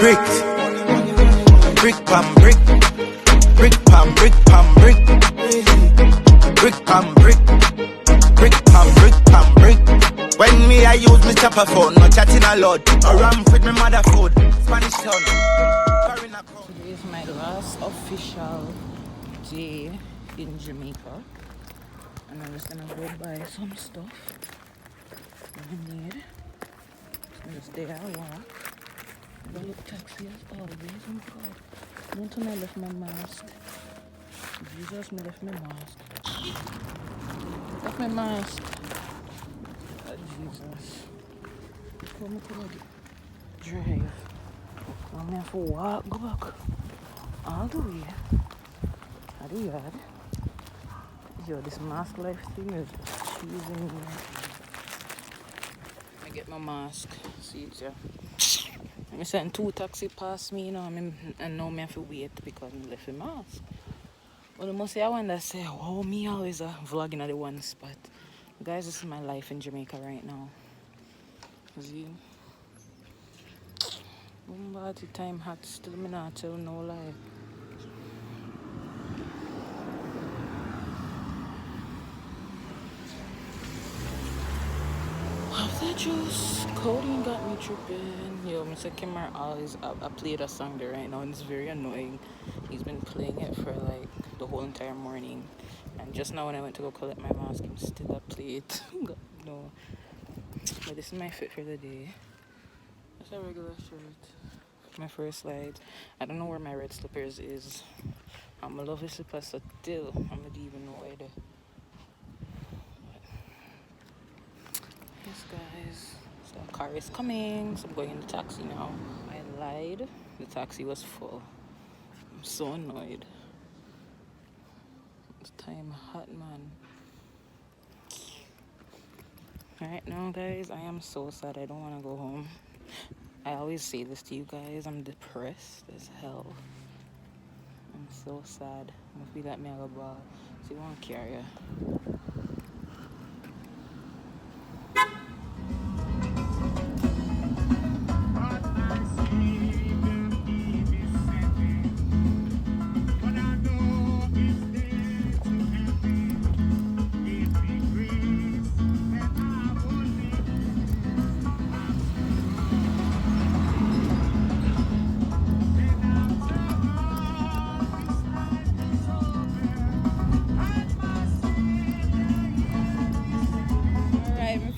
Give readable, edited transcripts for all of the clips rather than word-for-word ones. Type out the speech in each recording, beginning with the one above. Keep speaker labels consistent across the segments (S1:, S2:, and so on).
S1: Bricks, brick pam brick, brick pam brick pam brick, brick pam brick, brick pam brick pam brick. When me I use me chopper phone, no chatting a lot. I ram with me mother food, Spanish town.
S2: Today is my last official day in Jamaica, and I'm just gonna go buy some stuff I need. I'm just there I walk. I look taxi as always. Oh God, don't tell me I left my mask. Jesus, me left my mask. Left my mask. Oh, Jesus. Come on, drive. I'm here for walk, go back. All the way. How do you have? Yo, this mask life thing is cheesing me. I get my mask. See it, yeah. I'm saying 2 taxi past me, you know. I know me have to wait because I left the mask. But I must say, I wonder, say, wow, me always vlogging at the one spot. Guys, this is my life in Jamaica right now. See? By the time hot, still me not tell no lie. After juice, codeine got me tripping. Yo, Mr. Kimmer always I played a song there right now and it's very annoying. He's been playing it for like the whole entire morning. And just now when I went to go collect my mask, I'm still up late. God, no. But this is my fit for the day. It's a regular shirt. My first slide. I don't know where my red slippers is. I'm a lovely slippers, so still I don't even know where they. Yes, guys. So the car is coming. So I'm going in the taxi now. I lied. The taxi was full. I'm so annoyed. It's time hot, man. Right now, guys, I am so sad. I don't want to go home. I always say this to you guys. I'm depressed as hell. I'm so sad. I feel like me a ball. So you won't carry her.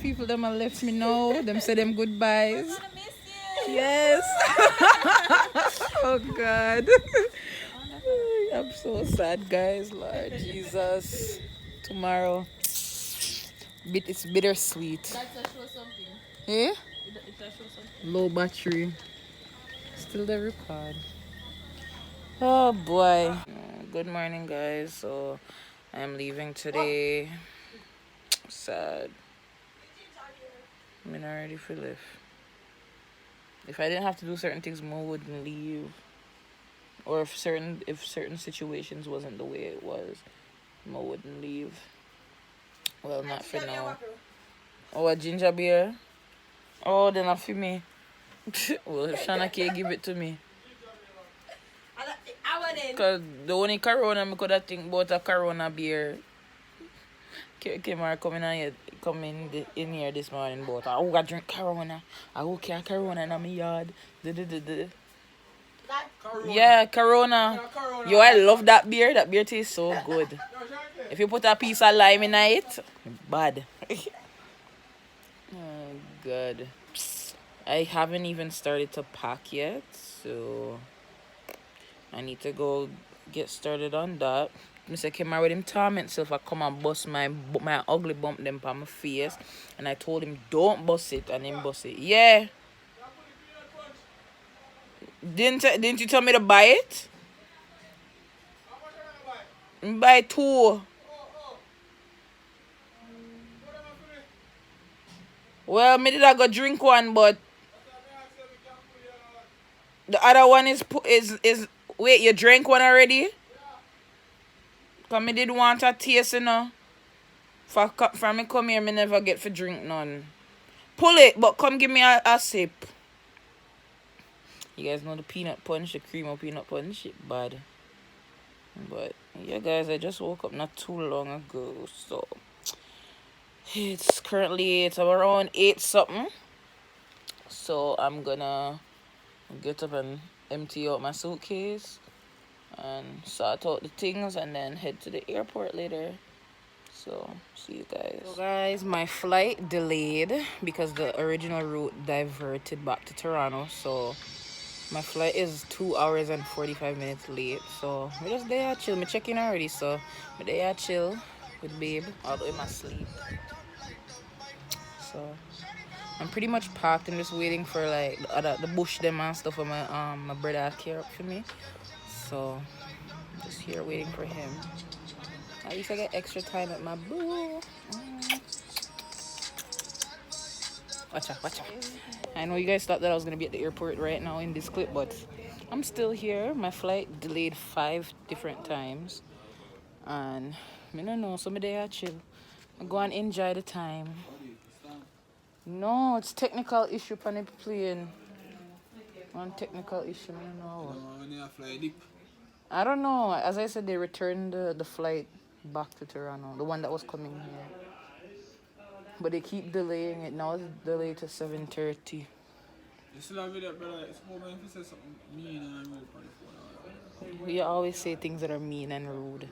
S2: People them have left me now. Them say them goodbyes.
S3: I'm gonna miss you.
S2: Yes. Oh God. I'm so sad, guys. Lord Jesus. Tomorrow. It's bittersweet.
S3: That's a show something.
S2: Eh?
S3: It's a show something.
S2: Low battery. Still the record. Oh boy. Good morning, guys. So I'm leaving today. Sad. I'm not ready for life. If I didn't have to do certain things, Mo wouldn't leave. Or if certain situations wasn't the way it was, Mo wouldn't leave. Well, not for now. Oh, a ginger beer? Oh, then not for me. Well, if Shana can't give it to me. Because the only Corona I could have think about a Corona beer. Kimar coming in here this morning, but I go drink Corona. I go carry Corona in my yard. Yeah, Corona. Yo, I love that beer. That beer tastes so good. If you put a piece of lime in it, bad. Oh, God. I haven't even started to pack yet, so I need to go get started on that. Mr. Kimar with him torment himself. I come and bust my ugly bump them on my face, and I told him don't bust it, and him bust it. Yeah. Didn't you tell me to buy it? Buy 2. Well, me did I go drink one, but the other one is wait, you drank one already? Cause me did want a taste, you know. From me come here, me never get for drink none. Pull it, but come give me a sip. You guys know the peanut punch, the cream of peanut punch, it bad. But yeah, guys, I just woke up not too long ago, so it's around 8 something. So I'm gonna get up and empty out my suitcase and sort out the things and then head to the airport later. So see you guys. So guys, my flight delayed because the original route diverted back to Toronto. So my flight is 2 hours and 45 minutes late. So we just there chill. Me check in already, so me there chill with babe all the way my sleep. So I'm pretty much packed and just waiting for like the bush them and stuff for my brother to care up for me. So I'm just here waiting for him. At least I get extra time at my boo. Watch out, watch out. I know you guys thought that I was gonna be at the airport right now in this clip, but I'm still here. My flight delayed 5 different times. And I don't know, some day I chill. I go and enjoy the time. No, it's technical issue on the plane. One technical issue, I don't know. I don't know. As I said, they returned the flight back to Toronto, the one that was coming here. But they keep delaying it. Now it's delayed to 7:30.
S4: You still have video, brother. It's more when you say something mean and rude on the phone.
S2: We always say things that are mean and rude.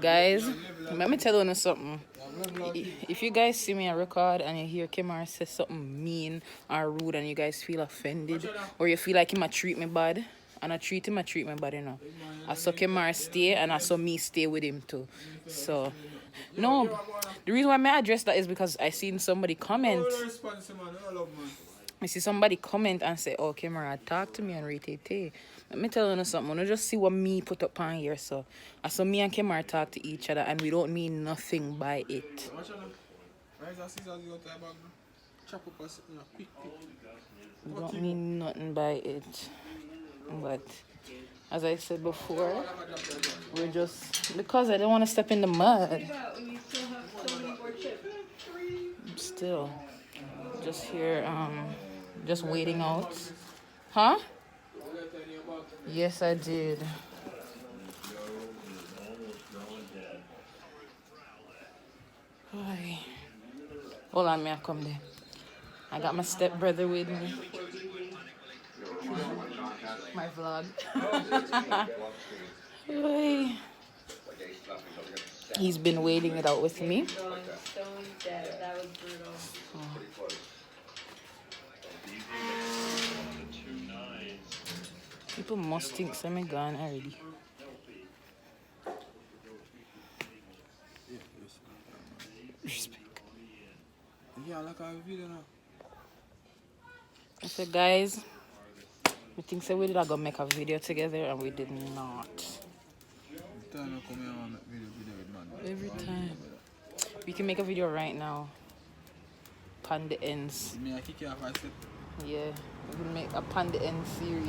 S2: Guys, let me tell you something. If you guys see me on record and you hear Kimar say something mean or rude and you guys feel offended or you feel like he might treat me bad, and I treat him bad, you know. I saw Kimar stay and I saw me stay with him too. So, no, the reason why I address that is because I seen somebody comment. I see somebody comment and say, oh, Kimara, talk to me and rate. Let me tell you something. I just see what me put up on here. So I saw me and Kimara talk to each other and we don't mean nothing by it. We don't mean nothing by it. But as I said before, we're just, because I don't want to step in the mud. I'm still just here, just waiting out. Huh? Yes, I did. Hi. Hold on, may I come there? I got my stepbrother with me. My vlog. Hi. He's been waiting it out with me. People must think I'm gone already. Respect.
S4: Yeah, like a video now.
S2: I said, guys, we think we did go make a video together and we did not. Every time. We can make a video right now. Pan the ends. Yeah, we can make a pan the ends series.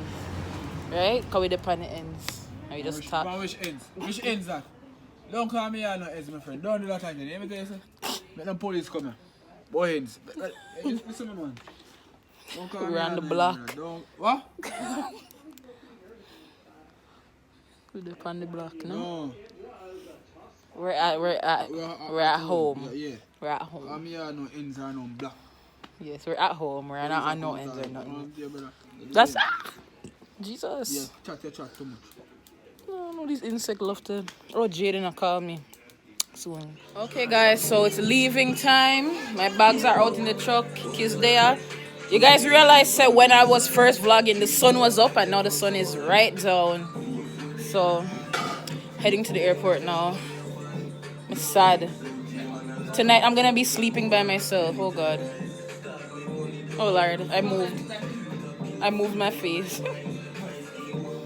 S2: Right? Because we the pan the ends. And we just talk.
S4: Which ends? Which ends that? Don't call me no ends, my friend. Don't do that again. Let me tell you something. Let them police come here. Boy ends. Listen, man. Don't call
S2: We're on the block.
S4: Don't. What?
S2: We're on the block, no?
S4: No.
S2: We're at home.
S4: Yeah.
S2: We're at home.
S4: I'm here no ends or no block.
S2: Yes, we're at home. We're not on no ends or nothing.
S4: Yeah, brother.
S2: That's Jesus.
S4: Yeah, chat too much.
S2: No, these insects love to. Oh, Jaden will call me soon. Okay, guys, so it's leaving time. My bags are out in the truck. Kids there. You guys realize that when I was first vlogging, the sun was up and now the sun is right down. So, heading to the airport now. I'm sad. Tonight I'm gonna be sleeping by myself. Oh God. Oh Lord, I moved my face.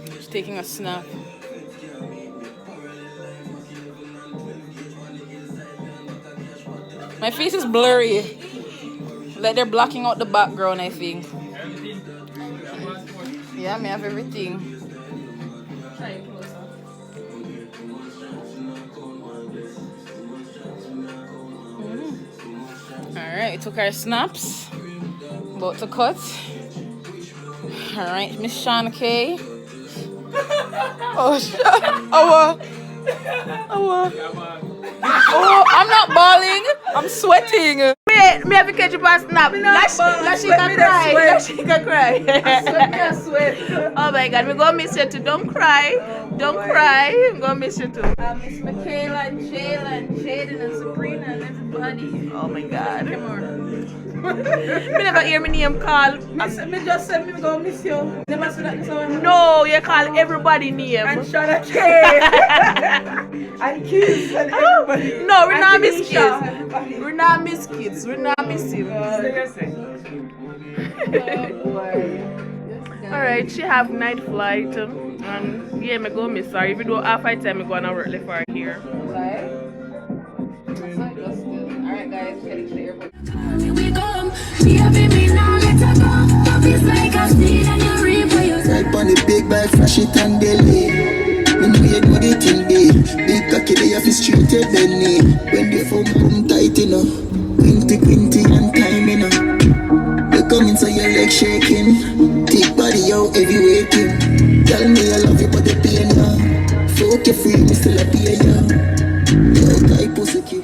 S2: Just taking a snap. My face is blurry. Like they're blocking out the background, I think. Yeah, I may have everything. Alright, we took our snaps. About to cut. Alright, Miss Shauna K. Oh, oh, I'm not balling. I'm sweating. Me have to catch you by snap. Shickaa cry. Shickaa cry. I sweat. Oh my God, we're gonna miss you too. Don't cry. Don't cry. I'm gonna miss you too. Miss Michaela and Jayla and Jaden and Sabrina and everybody. Oh my God. Come on. Me never hear my name called. Me just said me gonna miss you. Never said that so. No, you call everybody name. And Shauna K. And kids and everybody. No, we're not miss kids. We're not miss kids. We're not missing. Alright, she have night flight. And yeah, me go miss her. If you do half I time, me go on a work left for here. Alright guys, heading to the airport.
S5: Right on the big bag, flash it and delay. When we had what it in day, big cocky they have his treated Benny. When the phone come tight enough, quinty and time enough. You come in so your legs shaking, thick body out every waking. Tell me I love you but the pain now. Fuck you free, me still a pay ya. Yo, type pussy king.